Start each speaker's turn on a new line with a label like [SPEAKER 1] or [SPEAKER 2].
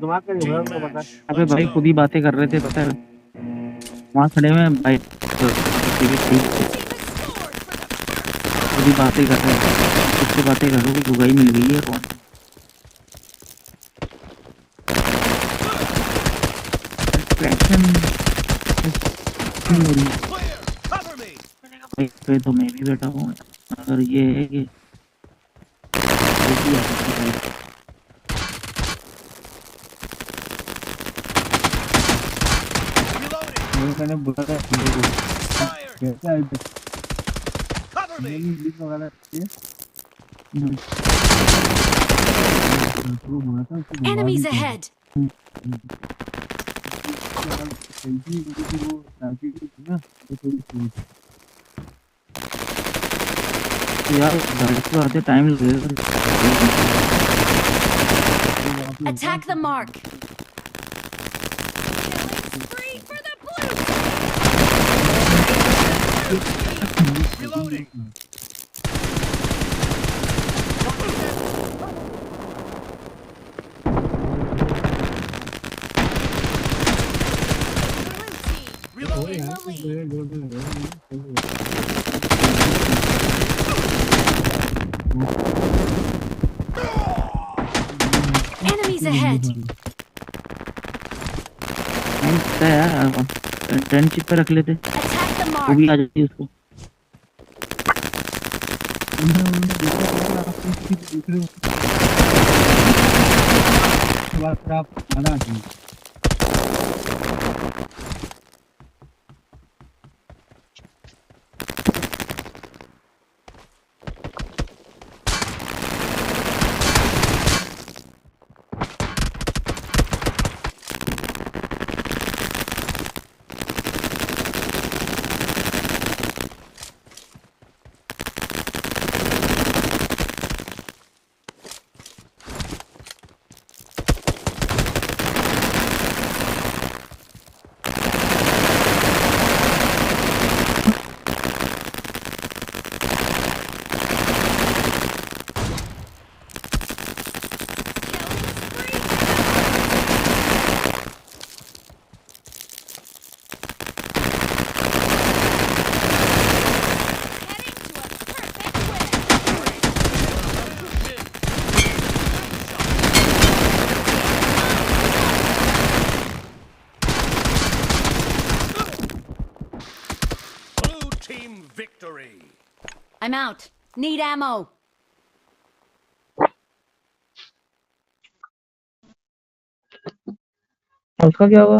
[SPEAKER 1] दिमाग का
[SPEAKER 2] Team
[SPEAKER 1] जुगाड़ तो बता।
[SPEAKER 2] match.
[SPEAKER 3] अबे
[SPEAKER 2] Let's
[SPEAKER 3] भाई
[SPEAKER 2] go.
[SPEAKER 3] खुद ही बातें कर रहे थे पता है। वहाँ खड़े हुए हैं भाई ठीक है खुद ही बातें कर रहे हैं। किससे बातें कर रहे हो कि लुगाई मिल गई है कौन अट्रैक्शन मेरी
[SPEAKER 2] Clear. Cover me.
[SPEAKER 3] भाई पे तो मैं भी बैठा हूँ अगर ये है कि देखिए आपकी भाई
[SPEAKER 2] Reloading.
[SPEAKER 1] मेरे कहने बुरा है मेरे को
[SPEAKER 2] Expired.
[SPEAKER 1] कैसा है
[SPEAKER 2] Cover me.
[SPEAKER 1] मेरी इंग्लिश वगैरह ये
[SPEAKER 3] हम्म,
[SPEAKER 1] शुरू हुआ था उसको घुमा भी
[SPEAKER 4] Enemies
[SPEAKER 1] दिया था।
[SPEAKER 4] ahead!
[SPEAKER 1] सेल्फी थी वो सेल्फी थी ना वो थोड़ी सी
[SPEAKER 3] तो यार गाड़ी को आते टाइम लगेगा
[SPEAKER 1] वहाँ पे होता
[SPEAKER 4] Attack the mark!
[SPEAKER 2] Reloading.
[SPEAKER 1] है
[SPEAKER 2] Reloading.
[SPEAKER 1] यार तो मेरे जोर में लग रहा है
[SPEAKER 4] Enemies ahead!
[SPEAKER 3] टाइम पता है यार ट्रेन चिप पे रख लेते
[SPEAKER 4] Attack the
[SPEAKER 3] वो
[SPEAKER 4] mark!
[SPEAKER 3] भी आ जाती उसको
[SPEAKER 1] दूसरे बात आप आना चाहिए
[SPEAKER 2] Blue team victory.
[SPEAKER 4] I'm out. Need ammo.
[SPEAKER 3] उसका क्या हुआ